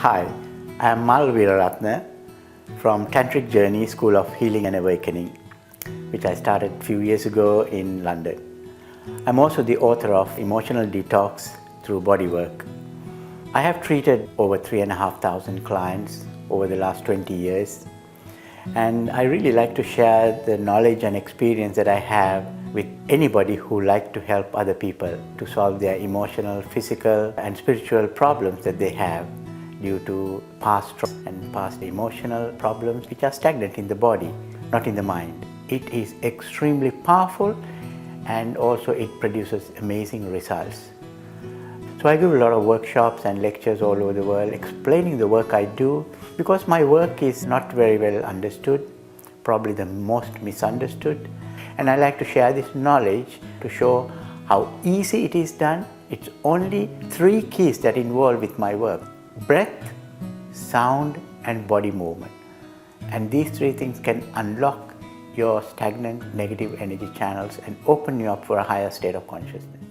Hi, I am Mal Veeraratne from Tantric Journeys School of Healing and Awakening, which I started a few years ago in London. I'm also the author of Emotional Detox through Bodywork. I have treated over 3,500 clients over the last 20 years, and I really like to share the knowledge and experience that I have with anybody who like to help other people to solve their emotional, physical and spiritual problems that they have due to past and past emotional problems which are stagnant in the body, not in the mind. It is extremely powerful and also it produces amazing results. So I give a lot of workshops and lectures all over the world explaining the work I do, because my work is not very well understood, probably the most misunderstood. And I like to share this knowledge to show how easy it is done. It's only 3 keys that involve with my work: breath, sound and body movement. And these 3 things can unlock your stagnant negative energy channels and open you up for a higher state of consciousness.